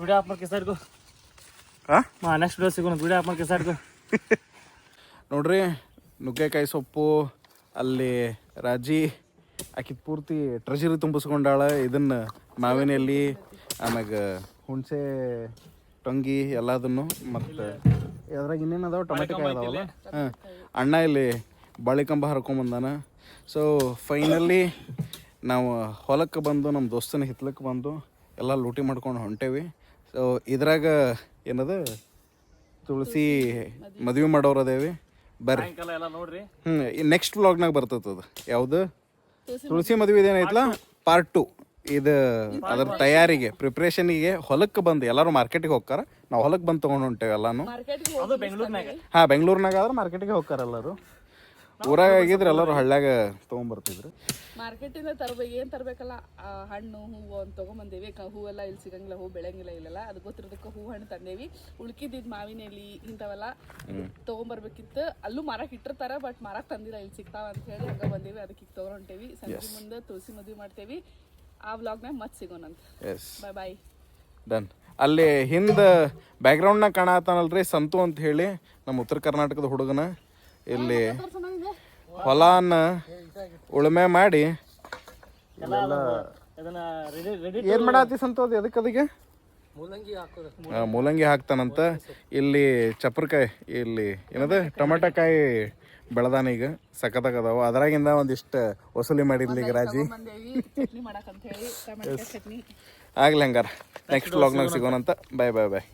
ವಿಡಿಯೋ ಆಪ್ ಮಾಡ್ಕೆ ಸೈಡ್ಗು. ನೆಕ್ಸ್ಟ್ ವಿಡಿಯೋ ಸಿಗೋಣ. ವಿಡಿಯೋ ಆಪ್ ಮಾಡ್ಕೆ ಸೈಡ್ಗು. ನೋಡ್ರಿ, ನುಗ್ಗೆಕಾಯಿ ಸೊಪ್ಪು ಅಲ್ಲಿ ರಾಜಿ ಆಕಿ ಪೂರ್ತಿ ಟ್ರೆಜರಿ ತುಂಬಿಸ್ಕೊಂಡಾಳ. ಇದನ್ನ ಮಾವಿನ ಎಲೆ, ಆಮ್ಯಾಗ ಹುಣಸೆ ಟೊಂಗಿ ಎಲ್ಲದನ್ನು, ಮತ್ತು ಅದ್ರಾಗ ಇನ್ನೇನು ಅದಾವ, ಟೊಮೆಟೊಕಾಯಿ ಅದಾವಲ್ಲ. ಹಾಂ, ಅಣ್ಣ ಇಲ್ಲಿ ಬಾಳಿಕಂಬ ಹರ್ಕೊಂಬಂದಾನ. ಸೊ ಫೈನಲಿ ನಾವು ಹೊಲಕ್ಕೆ ಬಂದು ನಮ್ಮ ದೋಸ್ತನ ಹಿತ್ಲಕ್ಕೆ ಬಂದು ಎಲ್ಲ ಲೂಟಿ ಮಾಡ್ಕೊಂಡು ಹೊಂಟೇವಿ. ಸೊ ಇದ್ರಾಗ ಏನದ ತುಳಸಿ ಮದುವೆ ಮಾಡೋರು ಅದೇವಿ. ಬರ್ರಿ, ನೆಕ್ಸ್ಟ್ ವ್ಲಾಗ್ನಾಗ ಬರ್ತೈತೆ ಅದು. ಯಾವುದು ತುಳಸಿ ಮದುವೆ ಇದೇನೈತಲ್ಲ ಪಾರ್ಟ್ 2. ಇದು ಅದ್ರ ತಯಾರಿಗೆ ಪ್ರಿಪ್ರೇಷನಿಗೆ ಹೊಲಕ್ಕೆ ಬಂದು ಎಲ್ಲರೂ ಮಾರ್ಕೆಟಿಗೆ ಹೋಗ್ತಾರ. ನಾವು ಹೊಲಕ್ಕೆ ಬಂದು ತೊಗೊಂಡು ಹೊಂಟೇವೆ ಎಲ್ಲಾನು. ಹಾಂ, ಬೆಂಗಳೂರಿನಾಗ ಆದ್ರೆ ಮಾರ್ಕೆಟಿಗೆ ಹೋಗ್ತಾರ ಎಲ್ಲರೂ. ಊರಾಗ ಆಗಿದ್ರೆ ಎಲ್ಲರೂ ಹಳ್ಳ್ಯಾಗ ತೊಗೊಂಬರ್ತಿದ್ರು. ಮಾರ್ಕೆಟಿಂದ ತರ್ಬೇಕು, ಏನು ತರಬೇಕಲ್ಲ, ಹಣ್ಣು ಹೂವು ಅಂತ ತೊಗೊಂಬಂದೇವಿ. ಹೂವೆಲ್ಲ ಇಲ್ಲಿ ಸಿಗಂಗಿಲ್ಲ, ಹೂ ಬೆಳೆಯಂಗಿಲ್ಲ ಇಲ್ಲೆಲ್ಲ. ಅದು ಗೊತ್ತಿರೋದಕ್ಕೆ ಹೂ ಹಣ್ಣು ತಂದೇವಿ. ಉಳ್ಕಿದ್ದು ಮಾವಿನ ಎಲೆ ಇಂಥವೆಲ್ಲ ತೊಗೊಂಬರ್ಬೇಕಿತ್ತು. ಅಲ್ಲೂ ಮಾರಕ್ಕೆ ಇಟ್ಟಿರ್ತಾರೆ, ಬಟ್ ಮಾರಕ್ಕೆ ತಂದಿಲ್ಲ, ಇಲ್ಲಿ ಸಿಗ್ತಾವ ಅಂತ ಹೇಳಿ ಹಂಗೆ ಬಂದೇವಿ. ಅದಕ್ಕೆ ಈಗ ತೊಗೊಂಡೇವಿ. ಸಂಜೆ ಮುಂದೆ ತುಳಸಿ ಮದುವೆ ಮಾಡ್ತೇವಿ. ಆ ವ್ಲಾಗ್ನಾಗ ಮತ್ತೆ ಸಿಗೋಣಂತ. ಬಾಯ್ ಬಾಯ್. ಡನ್. ಅಲ್ಲಿ ಹಿಂದೆ ಬ್ಯಾಕ್ಗ್ರೌಂಡ್ನಾಗ ಕಾಣತಾನಲ್ರಿ ಸಂತು ಅಂತ ಹೇಳಿ, ನಮ್ಮ ಉತ್ತರ ಕರ್ನಾಟಕದ ಹುಡುಗನ. ಇಲ್ಲಿ ಹೊಲಾನ ಉಳುಮೆ ಮಾಡಿ ಏನ್ ಮಾಡಾತಿ ಸಂತು? ಅದು ಎದಕ್ಕೆ ಅದಕ್ಕೆ ಮೂಲಂಗಿ ಹಾಕ್ತಾನಂತ. ಇಲ್ಲಿ ಚಪ್ರಕಾಯಿ, ಇಲ್ಲಿ ಏನದ ಟೊಮೆಟೊಕಾಯಿ ಬೆಳೆದಾನ ಈಗ, ಸಖತ್ತಾಗದಾವ. ಅದ್ರಾಗಿಂದ ಒಂದಿಷ್ಟು ವಸೂಲಿ ಮಾಡಿದ್ಲಿ ಈಗ ರಾಜಿ. ಆಗ್ಲಿ ಹಂಗಾರ ನೆಕ್ಸ್ಟ್ ವ್ಲಾಗ್ನಾಗ ಸಿಗೋಣಂತ. ಬಾಯ್ ಬಾಯ್ ಬಾಯ್.